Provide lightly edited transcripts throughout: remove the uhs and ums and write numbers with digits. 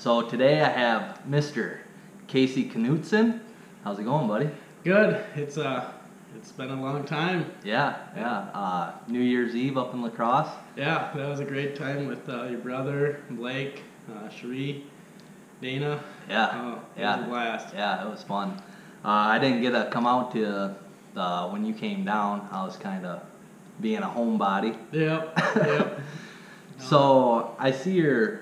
So today I have Mr. Casey Knutson. How's it going, buddy? Good. It's been a long time. Yeah. New Year's Eve up in La Crosse. Yeah, that was a great time with your brother, Blake, Cherie, Dana. Yeah. It was a blast. Yeah, it was fun. I didn't get to come out to when you came down. I was kind of being a homebody. Yep. So I see your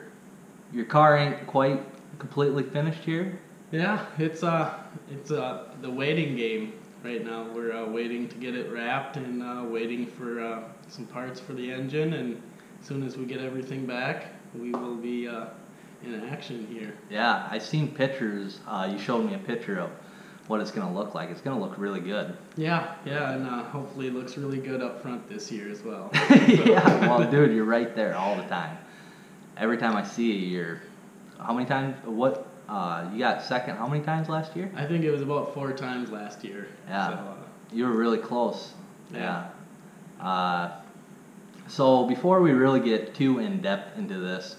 car ain't quite completely finished here. Yeah, it's the waiting game right now. We're waiting to get it wrapped and waiting for some parts for the engine. And as soon as we get everything back, we will be in action here. Yeah, I seen pictures. You showed me a picture of what it's gonna look like. It's gonna look really good. Yeah, and hopefully it looks really good up front this year as well. Yeah, well, dude, you're right there all the time. Every time I see you, how many times? What? You got second how many times last year? I think it was about 4 times last year. Yeah, So, you were really close. Yeah. So before we really get too in depth into this,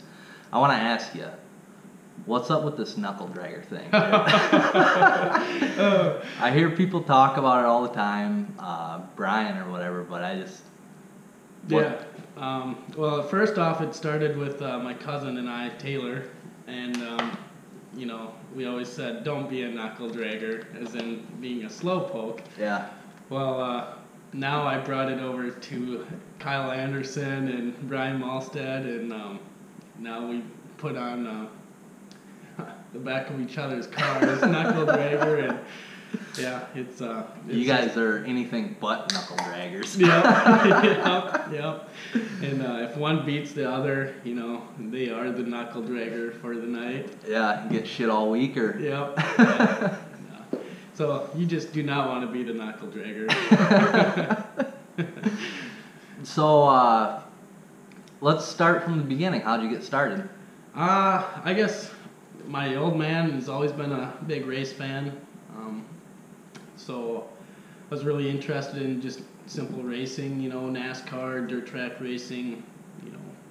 I want to ask you, what's up with this knuckle dragger thing? I hear people talk about it all the time, Brian or whatever, but I just... Yeah. Well, first off, it started with my cousin and I, Taylor, and we always said, don't be a knuckle dragger, as in being a slowpoke. Yeah. Well, now I brought it over to Kyle Anderson and Brian Malstead, and now we put on the back of each other's cars, knuckle dragger, and yeah, it's you guys are anything but knuckle draggers. Yep. And if one beats the other, they are the knuckle dragger for the night. Yeah, you get shit all week or... Yep. Yeah. So you just do not want to be the knuckle dragger. So let's start from the beginning. How'd you get started? I guess my old man has always been a big race fan. So I was really interested in just simple racing, NASCAR, dirt track racing,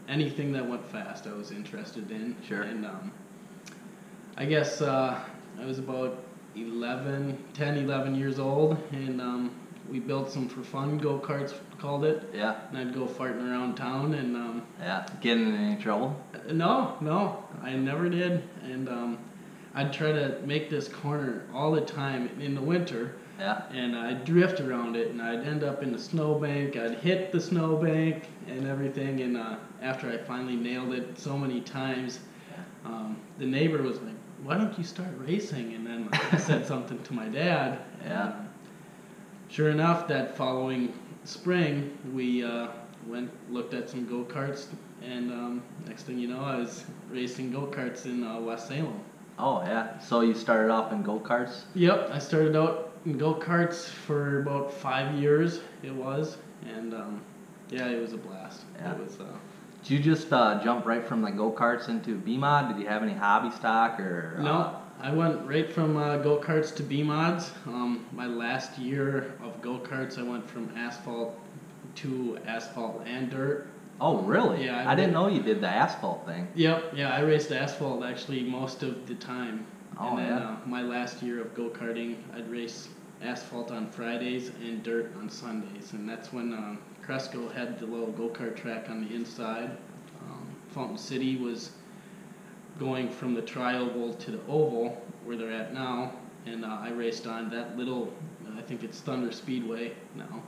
anything that went fast I was interested in. Sure. And I guess I was about 10, 11 years old, and we built some for fun go-karts, called it. Yeah. And I'd go farting around town and... yeah, getting in any trouble? No, I never did. And I'd try to make this corner all the time in the winter. Yeah. And I'd drift around it, and I'd end up in the snowbank. I'd hit the snowbank and everything. And after I finally nailed it so many times, the neighbor was like, "Why don't you start racing?" And then I said something to my dad. Yeah. And, sure enough, that following spring, we looked at some go-karts, and next thing you know, I was racing go-karts in West Salem. Oh, yeah. So you started off in go-karts? Yep, I started out in go-karts for about 5 years, it was, and it was a blast. Yeah. It was, Did you just jump right from the go-karts into B-Mod? Did you have any hobby stock or... No, I went right from go-karts to B-Mods. My last year of go-karts, I went from asphalt to asphalt and dirt. Oh, really? Yeah. I didn't know you did the asphalt thing. Yep, yeah, I raced asphalt actually most of the time. Oh, and then, yeah. My last year of go-karting, I'd race asphalt on Fridays and dirt on Sundays. And that's when Cresco had the little go-kart track on the inside. Fountain City was going from the tri-oval to the oval, where they're at now. And I raced on that little, I think it's Thunder Speedway now.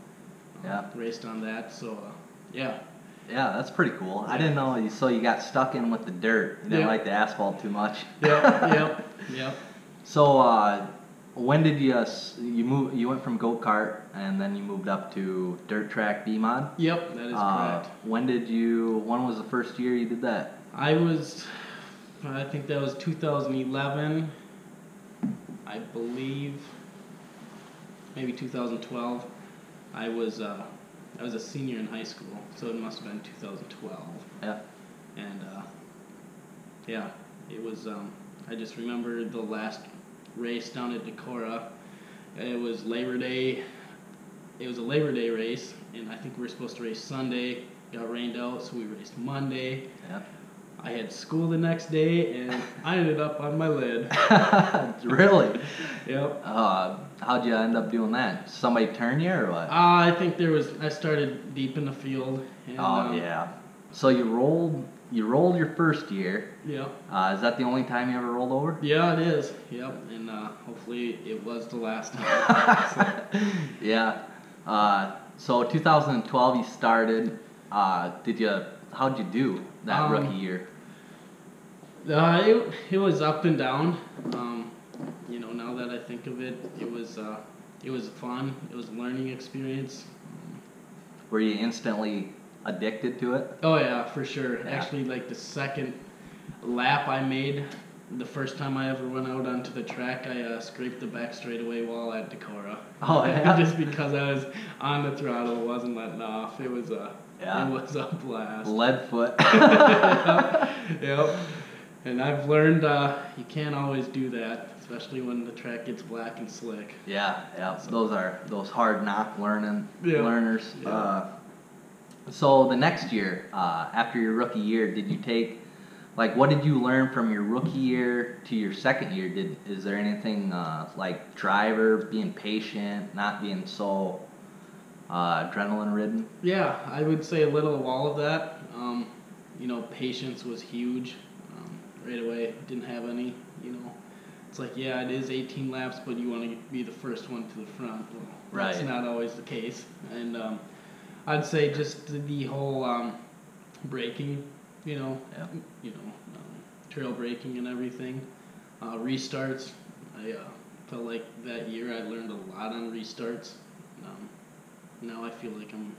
Yeah. Raced on that, so yeah. Yeah, that's pretty cool. I didn't know. So you got stuck in with the dirt. You didn't Yep. like the asphalt too much. Yep. So when did you move? You went from go-kart and then you moved up to dirt track B-Mod? Yep, that is correct. When was the first year you did that? I think that was 2011, I believe, maybe 2012. I was a senior in high school, so it must have been 2012. Yeah. And it was. I just remember the last race down at Decorah. It was Labor Day. It was a Labor Day race, and I think we were supposed to race Sunday. Got rained out, so we raced Monday. Yeah. I had school the next day, and I ended up on my lid. Really? Yep. How'd you end up doing that? Somebody turn you or what? I think I started deep in the field. And, Yeah. So you rolled your first year. Yep. Is that the only time you ever rolled over? Yeah, it is. Yep. And hopefully it was the last time. Yeah. So 2012 you started. How'd you do that rookie year? It was up and down. Now that I think of it, it was fun. It was a learning experience. Were you instantly addicted to it? Oh yeah, for sure. Yeah. Actually, like the second lap I made, the first time I ever went out onto the track, I scraped the back straightaway wall at Decorah. Oh yeah. Just because I was on the throttle, wasn't letting off. It was a blast. Lead foot. Yep. And I've learned you can't always do that, especially when the track gets black and slick. Yeah. Those hard knock learners. Yeah. So the next year, after your rookie year, did you take, what did you learn from your rookie year to your second year? Is there anything like driver, being patient, not being so adrenaline ridden? Yeah, I would say a little of all of that. Patience was huge. Right away, didn't have any. It's like, yeah, it is 18 laps, but you want to be the first one to the front. Well, Right. That's not always the case. And I'd say just the whole braking, trail braking and everything. Restarts, I felt like that year I learned a lot on restarts. Now I feel like I'm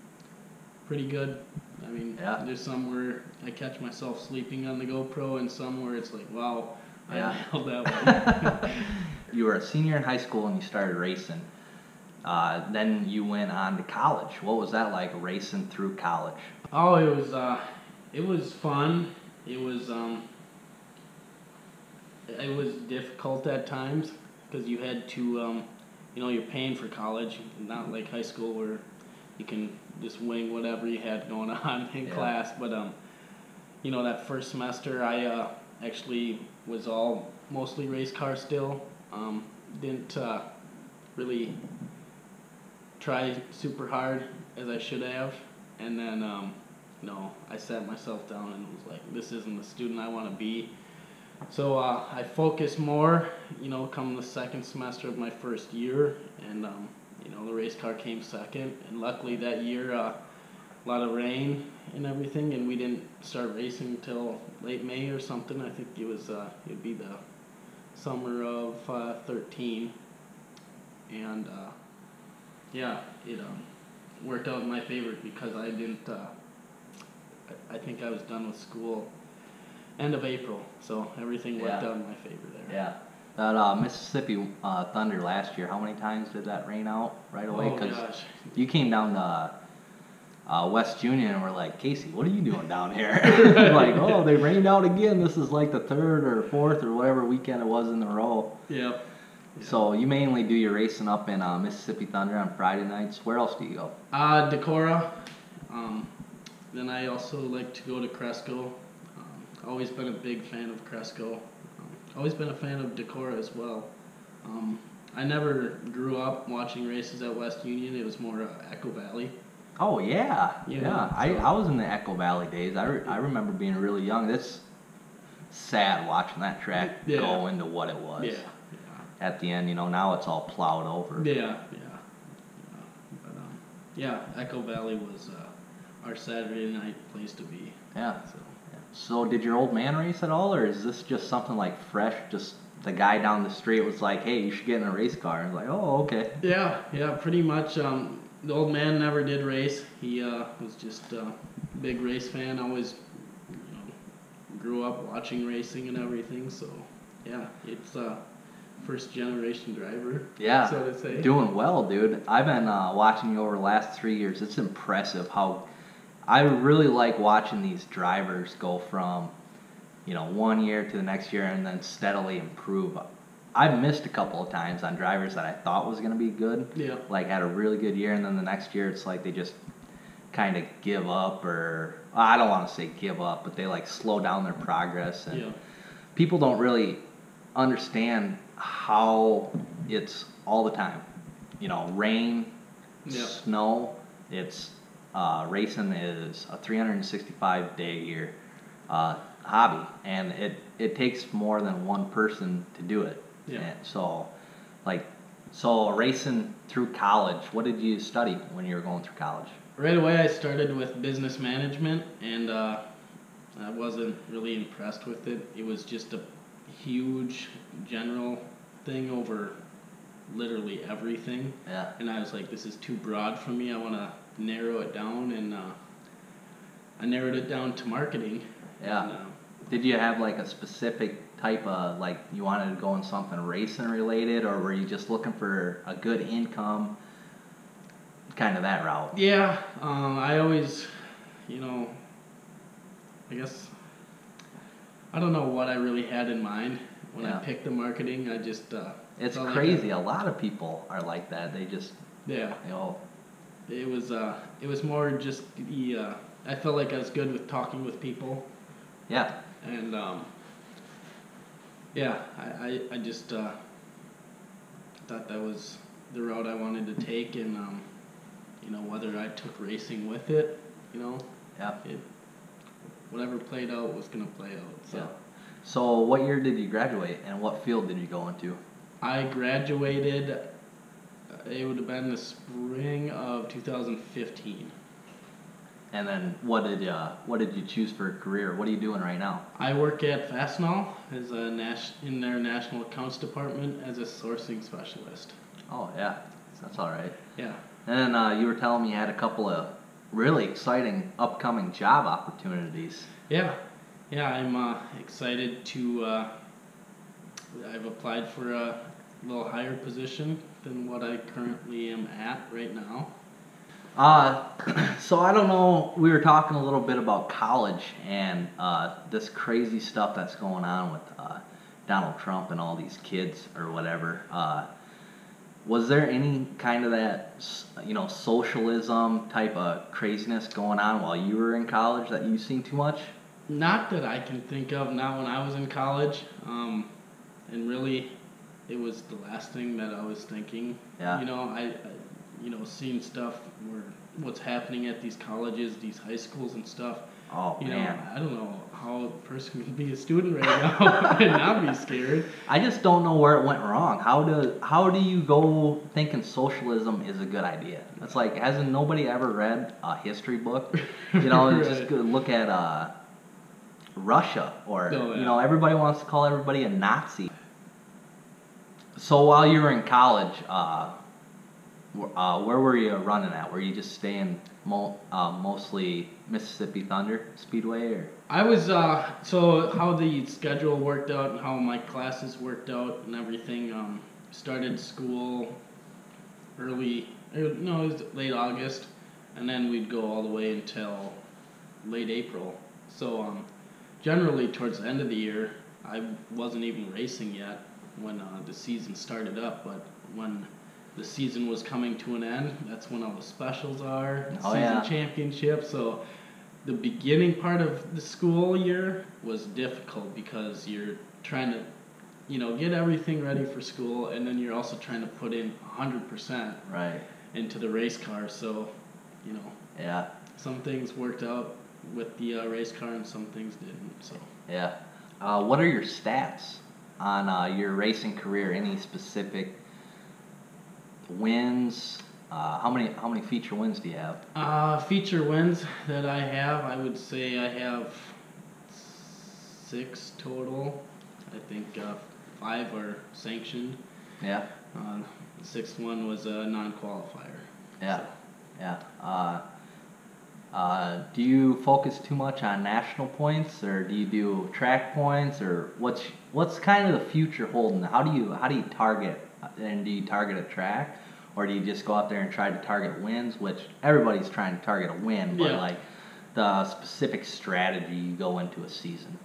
pretty good. I mean, There's some where I catch myself sleeping on the GoPro, and some where it's like, wow, I nailed that one. You were a senior in high school and you started racing. Then you went on to college. What was that like, racing through college? Oh, it was fun. It was difficult at times because you had to, you're paying for college, not like high school where you can just wing whatever you had going on in class. But that first semester I actually was all mostly race car still. Didn't really try super hard as I should have, and then I sat myself down and was like, this isn't the student I want to be. So I focused more, come the second semester of my first year, and the race car came second, and luckily that year a lot of rain and everything, and we didn't start racing until late May or something. I think it'd be the summer of 13, and it worked out in my favor because I didn't. I think I was done with school end of April, so everything worked out in my favor there. Yeah. That Mississippi Thunder last year, how many times did that rain out right away? Oh gosh. You came down to West Union and we're like, Casey, what are you doing down here? Like, oh, they rained out again. This is like the third or fourth or whatever weekend it was in a row. Yep. So you mainly do your racing up in Mississippi Thunder on Friday nights. Where else do you go? Decorah. Then I also like to go to Cresco. Always been a big fan of Cresco. Always been a fan of Decorah as well. I never grew up watching races at West Union. It was more Echo Valley. Oh, yeah. Yeah. I was in the Echo Valley days. I remember being really young. It's sad watching that track go into what it was. Yeah. At the end, now it's all plowed over. Yeah. But Echo Valley was our Saturday night place to be. Yeah. So did your old man race at all, or is this just something like fresh? Just the guy down the street was like, "Hey, you should get in a race car." And I was like, "Oh, okay." Yeah, pretty much. The old man never did race. He was just a big race fan. Always, grew up watching racing and everything. So, yeah, it's first generation driver. Yeah, so to say. Doing well, dude. I've been watching you over the last 3 years. It's impressive how. I really like watching these drivers go from, 1 year to the next year and then steadily improve. I've missed a couple of times on drivers that I thought was going to be good. Yeah. Like had a really good year, and then the next year it's like they just kind of give up or I don't want to say give up, but they like slow down their progress, and Yeah. people don't really understand how it's all the time. You know, rain, Yeah. snow. It's racing is a 365-day a year hobby, and it takes more than one person to do it. Yeah. And so racing through college. What did you study when you were going through college? Right away, I started with business management, and I wasn't really impressed with it. It was just a huge general thing over literally everything. Yeah. And I was like, this is too broad for me. I want to narrow it down, and I narrowed it down to marketing. Yeah. And, Did you have like a specific type of, like, you wanted to go in something racing related, or were you just looking for a good income, kind of that route? yeah, I always, you know, I guess, I don't know what I really had in mind when Yeah. I picked the marketing. I just, It's felt like crazy. A lot of people are like that. They just, yeah. you know, It was more just I felt like I was good with talking with people, yeah, and yeah, I just thought that was the route I wanted to take, and you know, whether I took racing with it, you know, yeah, it whatever played out was gonna play out. So yeah. So what year did you graduate, and what field did you go into? I graduated. It would have been the spring of 2015. And then what did you choose for a career? What are you doing right now? I work at Fastenal as in their national accounts department as a sourcing specialist. Oh yeah, that's all right. Yeah. And then you were telling me you had a couple of really exciting upcoming job opportunities. Yeah. Yeah, I'm excited to. I've applied for a little higher position than what I currently am at right now. So I don't know. We were talking a little bit about college and this crazy stuff that's going on with Donald Trump and all these kids or whatever. Was there any kind of that, socialism type of craziness going on while you were in college that you've seen too much? Not that I can think of. Not when I was in college. And really, it was the last thing that I was thinking. Yeah. You know, I seeing stuff where what's happening at these colleges, these high schools and stuff. Oh You man. know, I don't know how a person can be a student right now and not be scared. I just don't know where it went wrong. How do you go thinking socialism is a good idea? It's like, hasn't nobody ever read a history book? You know, Right. just go look at Russia, or Oh, yeah. you know, everybody wants to call everybody a Nazi. So while you were in college, where were you running at? Were you just staying mostly Mississippi Thunder Speedway, or? I was so how the schedule worked out and how my classes worked out and everything. Started school early, no, it was late August, and then we'd go all the way until late April. So generally towards the end of the year, I wasn't even racing yet when the season started up, but when the season was coming to an end, that's when all the specials are, Oh, season yeah. championship. So the beginning part of the school year was difficult because you're trying to, get everything ready for school, and then you're also trying to put in 100% Right. into the race car. So, Yeah. some things worked out with the race car and some things didn't. So Yeah. What are your stats on your racing career? Any specific wins? How many feature wins do you have? feature wins that I have, I would say I have 6 total. I think 5 are sanctioned. Yeah. The 6th one was a non-qualifier. Yeah. Yeah. Do you focus too much on national points, or do you do track points, or what's kind of the future holding? How do you target? And do you target a track, or do you just go out there and try to target wins? Which everybody's trying to target a win, but Yeah. like the specific strategy you go into a season.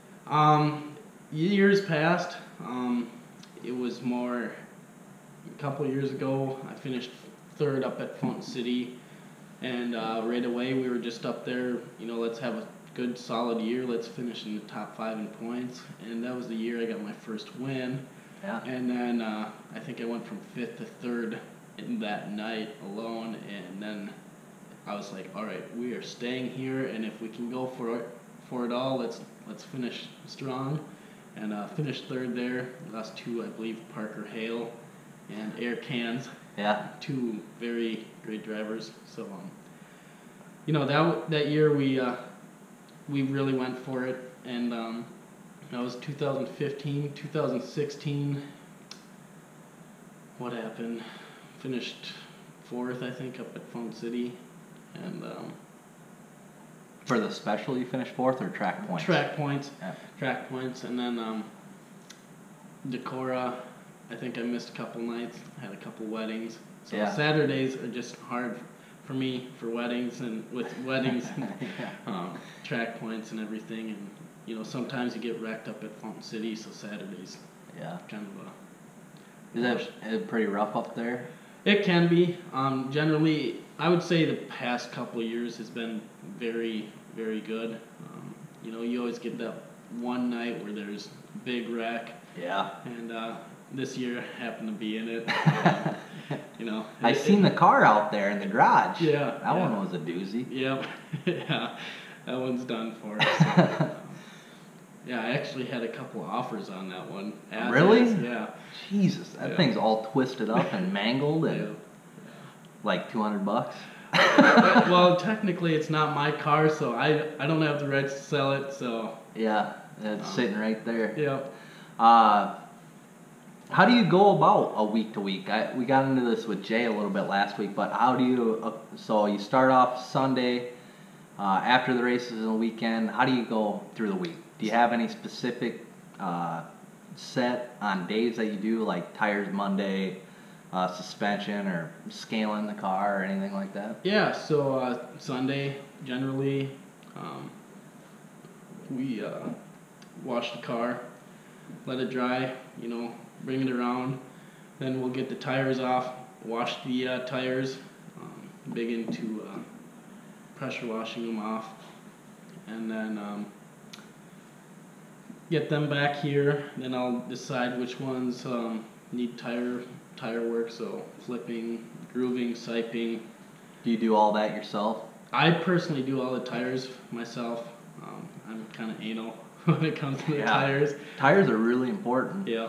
Years past, it was more. A couple years ago, I finished 3rd up at Fountain City, and right away we were just up there. Let's have a good solid year. Let's finish in the top 5 in points. And that was the year I got my first win. Yeah. And then I think I went from 5th to 3rd in that night alone. And then I was like, all right, we are staying here, and if we can go for it all, let's finish strong. And finished 3rd there. Lost to, I believe, Parker Hale and Air Cans. Yeah. 2 very great drivers. So, that year we really went for it, and that was 2015. 2016, what happened? Finished 4th, I think, up at Fountain City, and For the special, you finished 4th or track points? Track points. Yeah. Track points, and then Decorah, I think I missed a couple nights. Had a couple weddings. So Yeah. Saturdays are just hard for me for weddings and Yeah. track points and everything. And sometimes you get wrecked up at Fountain City, so Saturdays Yeah. kind of Is it pretty rough up there? It can be. Generally, I would say the past couple of years has been very, very good. You always get that one night where there's big wreck, Yeah. and this year happened to be in it. I seen the car out there in the garage. Yeah. That one was a doozy. Yep. Yeah, that one's done for. So, yeah, I actually had a couple of offers on that one. Really? Yeah. Jesus, that thing's all twisted up and mangled and Yeah. like $200. Well, technically, it's not my car, so I don't have the rights to sell it. So Yeah, it's sitting right there. Yep. How do you go about a week to week? We got into this with Jay a little bit last week, but how do you? So you start off Sunday, after the races in the weekend. How do you go through the week? Do you have any specific set on days that you do, like tires Monday, suspension, or scaling the car, or anything like that? Yeah. So Sunday generally, we wash the car, let it dry. Bring it around. Then we'll get the tires off, wash the tires. Big into pressure washing them off, and then get them back here. Then I'll decide which ones need tire work. So flipping, grooving, siping. Do you do all that yourself? I personally do all the tires myself. I'm kind of anal when it comes to the tires. Tires are really important. Yeah.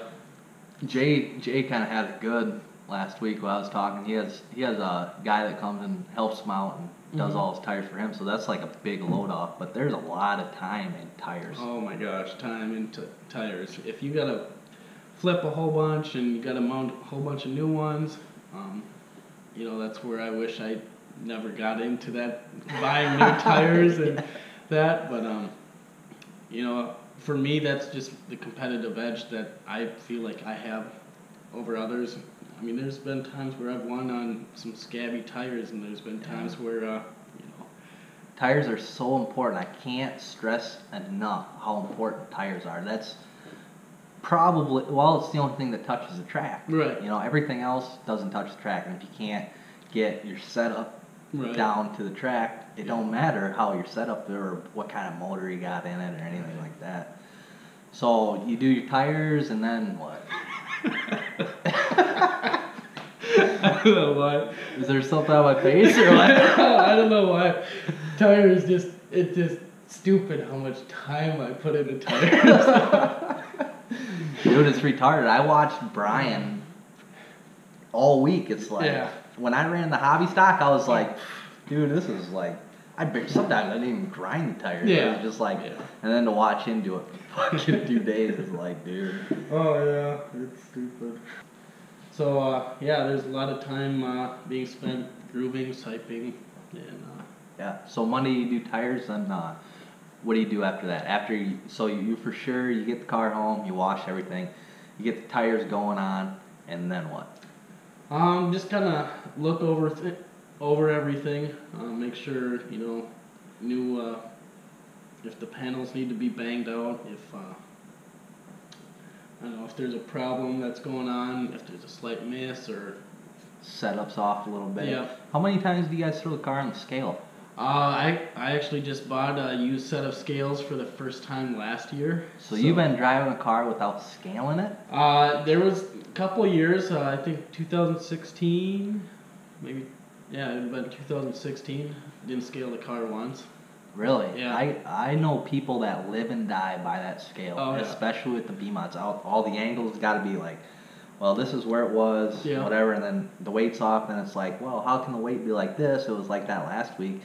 Jay kind of had it good last week while I was talking. He has a guy that comes and helps him out and does all his tires for him. So that's like a big load off. But there's a lot of time in tires. Oh my gosh, time into tires. If you gotta flip a whole bunch and you gotta mount a whole bunch of new ones, that's where I wish I never got into that, buying new tires and that. But for me, that's just the competitive edge that I feel like I have over others. I mean, there's been times where I've won on some scabby tires, and there's been times where, Tires are so important. I can't stress enough how important tires are. That's probably, it's the only thing that touches the track. Right. Everything else doesn't touch the track. And if you can't get your setup down to the track, it don't matter how your setup or what kind of motor you got in it or anything like that. So you do your tires, and then what? I don't know why. Is there something on my face or what? I don't know why. Tires it's just stupid how much time I put into tires. Dude, it's retarded. I watched Brian all week. It's like, when I ran the hobby stock, I was like, dude, this is like, sometimes I didn't even grind the tires. Yeah. It was just like, and then to watch him do it for fucking 2 days is like, dude. Oh yeah, it's stupid. So there's a lot of time being spent grooving, siping, and So Monday you do tires, and what do you do after that? You for sure, you get the car home, you wash everything, you get the tires going on, and then what? Just kind of look over everything, make sure new if the panels need to be banged out, if I don't know if there's a problem that's going on, if there's a slight miss or Setups off a little bit. Yeah. How many times do you guys throw the car on the scale? I actually just bought a used set of scales for the first time last year. So you've been driving a car without scaling it? There was a couple of years, I think 2016, maybe, yeah, it had been 2016. Didn't scale the car once. Really? Yeah. I know people that live and die by that scale, Oh, yeah. especially with the B-mods. All the angles got to be like, well, this is where it was, Yeah. whatever, and then the weight's off, and it's like, well, how can the weight be like this? It was like that last week.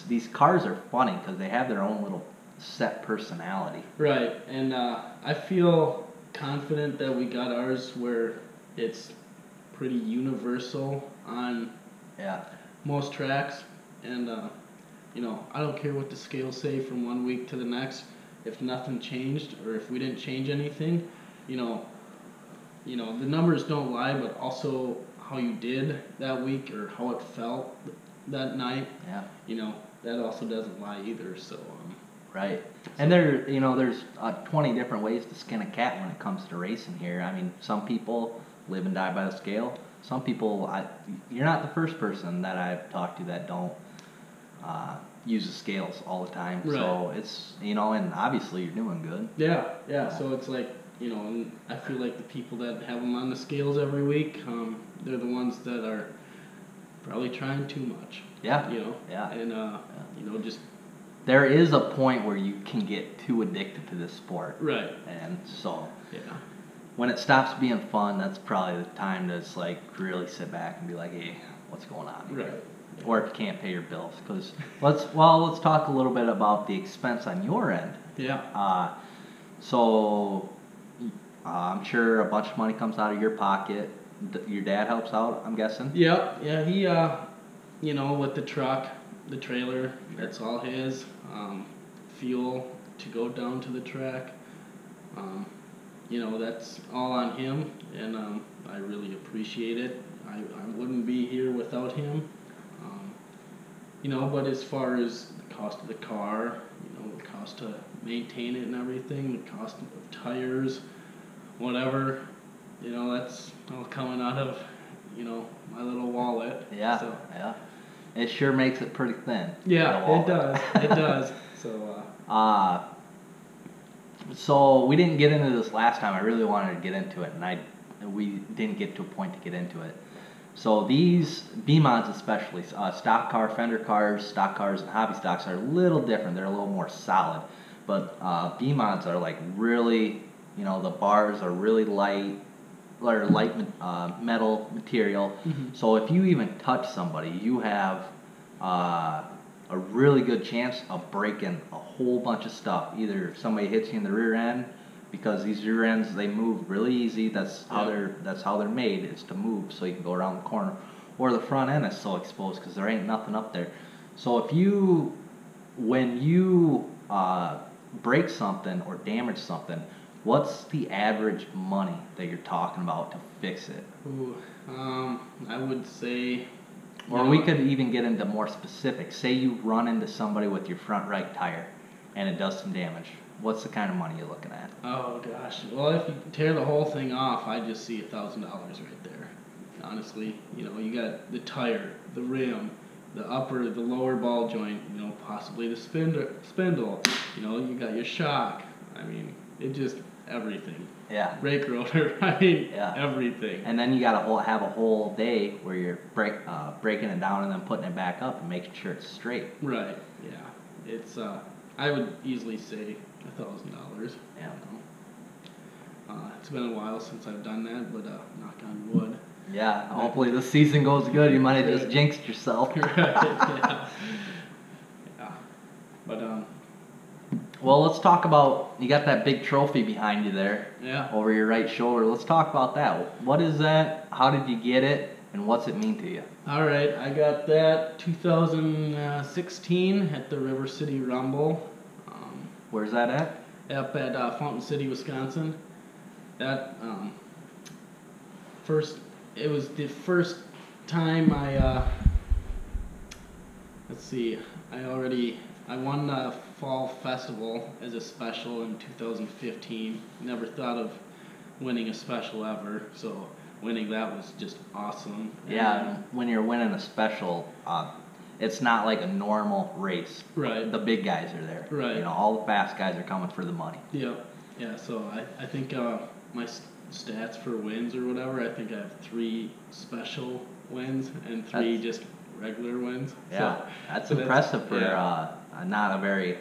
These cars are funny because they have their own little set personality. Right, and I feel confident that we got ours where it's pretty universal on Yeah. most tracks, and I don't care what the scales say from one week to the next. If nothing changed, or if we didn't change anything, the numbers don't lie, but also how you did that week or how it felt that night. Yeah. That also doesn't lie either. So. Right. And there's 20 different ways to skin a cat when it comes to racing here. I mean, some people live and die by the scale. Some people, you're not the first person that I've talked to that don't use the scales all the time. Right. So it's, and obviously you're doing good. Yeah. So it's like, and I feel like the people that have them on the scales every week, they're the ones that are probably trying too much. Yeah. Yeah. And, just. There is a point where you can get too addicted to this sport. Right. And so. Yeah. When it stops being fun, that's probably the time to just like really sit back and be like, hey, what's going on here? Right. Or if you can't pay your bills, because let's talk a little bit about the expense on your end. Yeah. So I'm sure a bunch of money comes out of your pocket. Your dad helps out, I'm guessing. Yep. Yeah. He, with the truck, the trailer, that's all his. Fuel to go down to the track. That's all on him, and I really appreciate it. I wouldn't be here without him. But as far as the cost of the car, the cost to maintain it and everything, the cost of tires, whatever, that's all coming out of, my little wallet. Yeah, so. Yeah. It sure makes it pretty thin. Yeah, it does. It does. So we didn't get into this last time. I really wanted to get into it, and we didn't get to a point to get into it. So these B-mods especially, stock car, fender cars, stock cars, and hobby stocks are a little different. They're a little more solid. But B-mods are like really, the bars are really light, or light metal material. Mm-hmm. So if you even touch somebody, you have a really good chance of breaking a whole bunch of stuff. Either somebody hits you in the rear end, because these rear ends, they move really easy. That's how they're made, is to move so you can go around the corner. Or the front end is so exposed because there ain't nothing up there. So when you break something or damage something, what's the average money that you're talking about to fix it? Ooh, I would say. Or we could even get into more specific. Say you run into somebody with your front right tire and it does some damage. What's the kind of money you're looking at? Oh gosh. Well, if you tear the whole thing off, I just see $1,000 right there. Honestly, you got the tire, the rim, the lower ball joint, possibly the spindle. You got your shock. I mean, it just everything. Yeah. Brake rotor. I mean, everything. And then you got to have a whole day where you're breaking it down and then putting it back up and making sure it's straight. Right. Yeah. It's I would easily say $1,000. Yeah. It's been a while since I've done that, but knock on wood. Yeah. Hopefully the season goes good. You might have just jinxed yourself. Right. Yeah. Yeah. But Well, let's talk about, you got that big trophy behind you there. Yeah. Over your right shoulder. Let's talk about that. What is that? How did you get it? And what's it mean to you? All right, I got that 2016 at the River City Rumble. Where's that at? Up at Fountain City, Wisconsin. That it was the first time I I won the fall festival as a special in 2015. Never thought of winning a special ever, so winning that was just awesome. Yeah, when you're winning a special, it's not like a normal race. Right. The big guys are there. Right. You know, all the fast guys are coming for the money. Yeah. Yeah. So I think my stats for wins or whatever, I think I have 3 special wins and 3 just regular wins. Yeah, so, that's impressive for not a very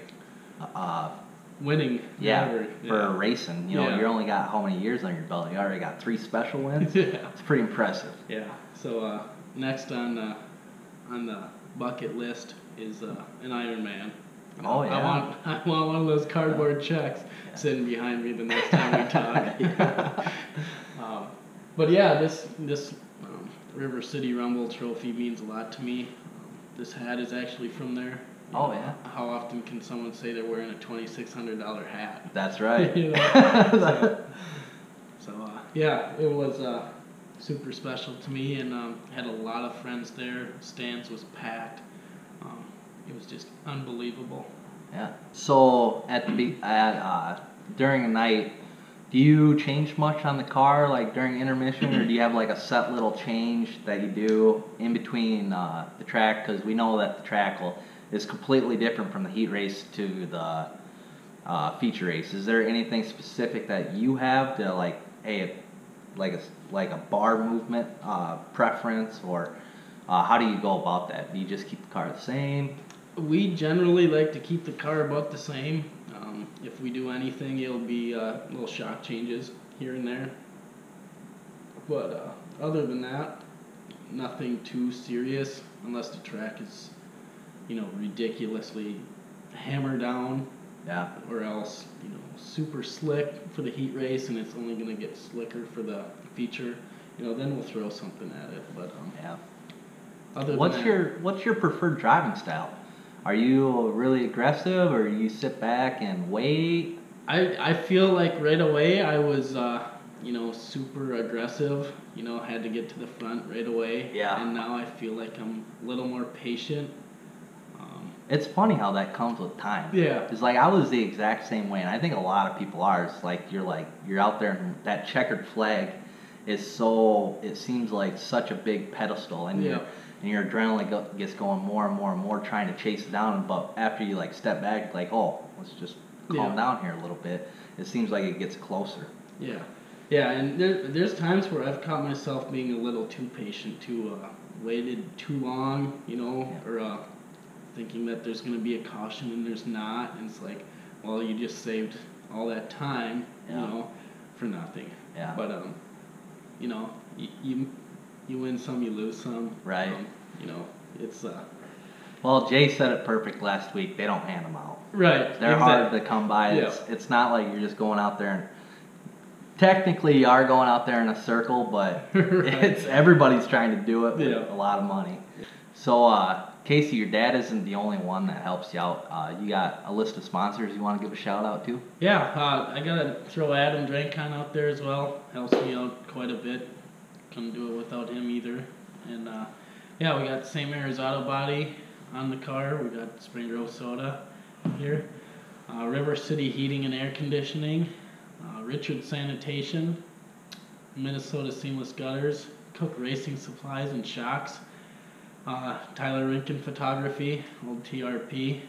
winning. Yeah, for racing. You know, Yeah. you only got how many years on your belt? You already got 3 special wins. Yeah. It's pretty impressive. Yeah. So next on the bucket list is an Ironman. Oh yeah. I want one of those cardboard checks sitting behind me the next time we talk. But yeah, this River City Rumble trophy means a lot to me. This hat is actually from there. Oh yeah. How often can someone say they're wearing a $2,600 hat? That's right. You know? So yeah, it was super special to me, and had a lot of friends there. Stands was packed. It was just unbelievable. Yeah. So during the night, do you change much on the car, like during intermission, or do you have like a set little change that you do in between the track? Because we know that the track is completely different from the heat race to the feature race. Is there anything specific that you have to like a bar movement preference, or how do you go about that? Do you just keep the car the same? We generally like to keep the car about the same. If we do anything, it'll be little shock changes here and there. But other than that, nothing too serious, unless the track is, ridiculously hammered down. Yeah. Or else, super slick for the heat race, and it's only going to get slicker for the feature. Then we'll throw something at it. But yeah. What's your preferred driving style? Are you really aggressive, or you sit back and wait? I feel like right away I was super aggressive. Had to get to the front right away. Yeah. And now I feel like I'm a little more patient. It's funny how that comes with time. Yeah. It's like I was the exact same way, and I think a lot of people are. It's like you're out there, and that checkered flag is it seems like such a big pedestal, and your adrenaline gets going more and more and more trying to chase it down. But after you step back, let's just calm down here a little bit. It seems like it gets closer. Yeah. Yeah, and there's times where I've caught myself being a little too patient, waited too long, or thinking that there's going to be a caution and there's not, and it's like, well, you just saved all that time, for nothing. Yeah. But you win some, you lose some. Right. It's Well, Jay said it perfect last week. They don't hand them out. right. They're hard to come by. Yeah. It's not like you're just going out there and technically you are going out there in a circle, but Right. everybody's trying to do it with Yeah. a lot of money. So, Casey, your dad isn't the only one that helps you out. You got a list of sponsors you want to give a shout out to? Yeah, I gotta throw Adam Drankon out there as well. Helps me out quite a bit. Couldn't do it without him either. And we got St. Mary's Auto Body on the car. We got Spring Grove Soda here. River City Heating and Air Conditioning. Richard Sanitation. Minnesota Seamless Gutters. Cook Racing Supplies and Shocks. Tyler Rinkin Photography, old TRP,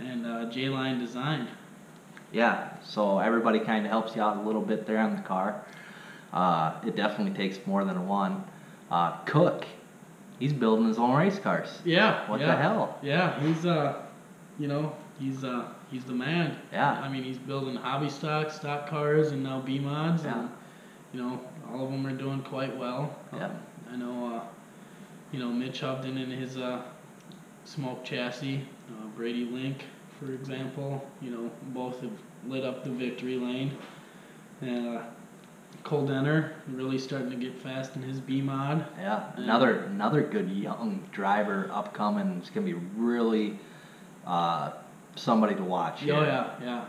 and J-Line Design. Yeah, so everybody kind of helps you out a little bit there on the car. It definitely takes more than one. Cook, he's building his own race cars. Yeah. What the hell? Yeah, he's he's the man. Yeah. I mean, he's building hobby stock cars, and now B mods. Yeah. And, all of them are doing quite well. Yeah. I know. Mitch Hovden in his smoke chassis, Brady Link, for example, both have lit up the victory lane. And Cole Denner really starting to get fast in his B mod. Yeah, another good young driver upcoming. It's gonna be really somebody to watch. Oh yeah.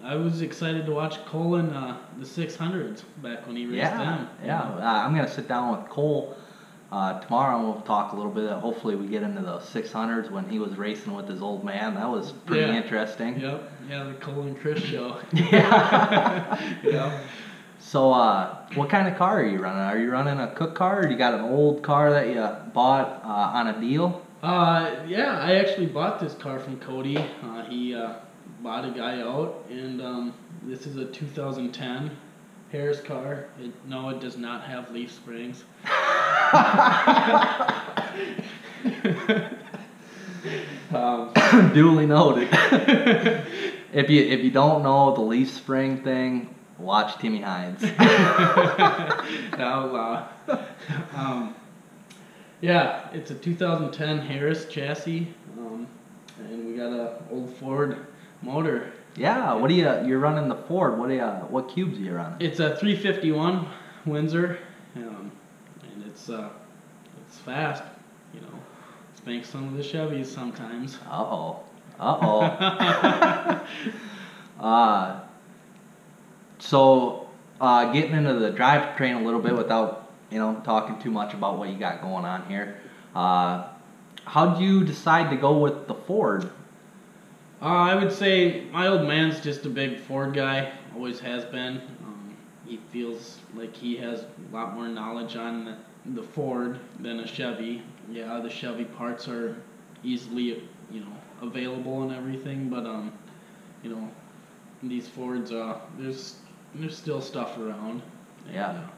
I was excited to watch Cole in the 600s back when he raced them. Yeah. I'm gonna sit down with Cole tomorrow, and we'll talk a little bit. Hopefully, we get into the 600s when he was racing with his old man. That was pretty interesting. Yep. Yeah, the Cole and Chris show. Yeah. Yeah. So, what kind of car are you running? Are you running a Cook car, or you got an old car that you bought on a deal? Yeah, I actually bought this car from Cody. He bought a guy out, and this is a 2010 Harris car. No, it does not have leaf springs. Duly noted. If you don't know the leaf spring thing, watch Timmy Hines. Now, yeah, it's a 2010 Harris chassis, and we got a old Ford motor. Yeah, you're running the Ford? What cubes are you running? It's a 351 Windsor, and it's fast. You know, spanks some of the Chevys sometimes. Uh-oh. So, getting into the drivetrain a little bit without, talking too much about what you got going on here. How'd you decide to go with the Ford? I would say my old man's just a big Ford guy, always has been. He feels like he has a lot more knowledge on the Ford than a Chevy. Yeah, the Chevy parts are easily, available and everything, but these Fords, there's still stuff around. Yeah. And,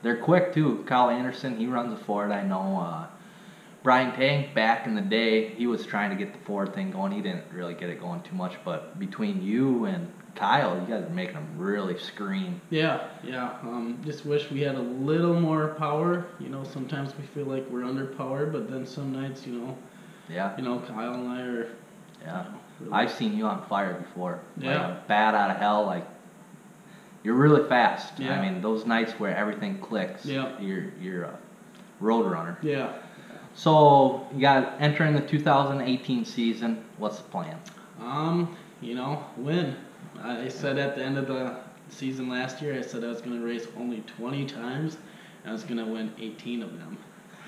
They're quick too. Kyle Anderson, he runs a Ford. I know Brian Tank back in the day, he was trying to get the Ford thing going. He didn't really get it going too much, but between you and Kyle, you guys are making them really scream. Yeah. Just wish we had a little more power. Sometimes we feel like we're underpowered, but then some nights, Yeah. Kyle and I are. Yeah. Really. I've seen you on fire before. Yeah. Like a bat out of hell. Like, you're really fast. Yeah. I mean, those nights where everything clicks. Yeah. You're a road runner. Yeah. So you got entering the 2018 season. What's the plan? Win. I said at the end of the season last year, I said I was going to race only 20 times, and I was going to win 18 of them.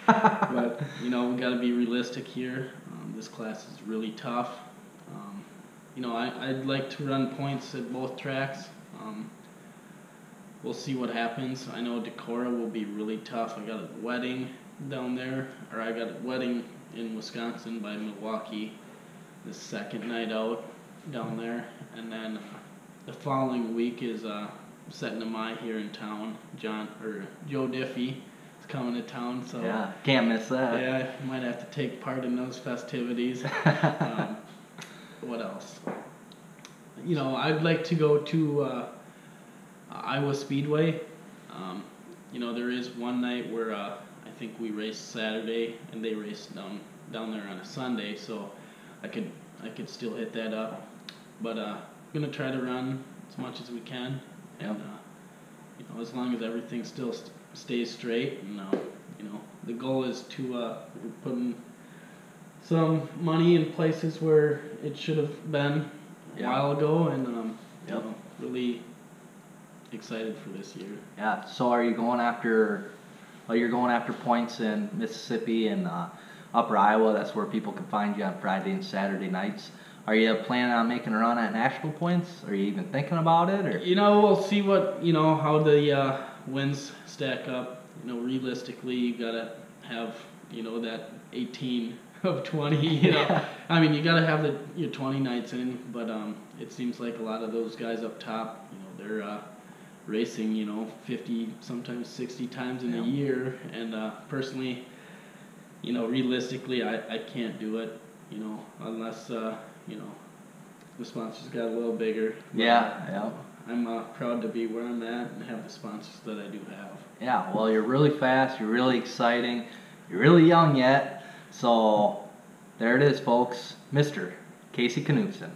But, we got to be realistic here. This class is really tough. I'd like to run points at both tracks. We'll see what happens. I know Decorah will be really tough. I got a wedding down there, or I got a wedding in Wisconsin by Milwaukee the second night out down there, and then the following week is setting a my here in town. Joe Diffie is coming to town, so yeah, can't miss that. Yeah, I might have to take part in those festivities. What else? I'd like to go to Iowa Speedway. There is one night where I think we race Saturday and they race down there on a Sunday, so I could still hit that up. But gonna try to run as much as we can, and as long as everything still stays straight, and the goal is to we're putting some money in places where it should have been a while ago, and really excited for this year. Yeah. So are you going after? Well, you're going after points in Mississippi and Upper Iowa. That's where people can find you on Friday and Saturday nights. Are you planning on making a run at national points? Are you even thinking about it? Or we'll see what how the wins stack up. Realistically, you gotta have that 18 of 20. I mean, you gotta have your 20 nights in, but it seems like a lot of those guys up top, they're racing 50, sometimes 60 times in a year, and personally, realistically, I can't do it, unless the sponsors got a little bigger. Yeah. I'm proud to be where I'm at and have the sponsors that I do have. Yeah, well, you're really fast, you're really exciting, you're really young yet, so there it is, folks, Mr. Casey Knutson.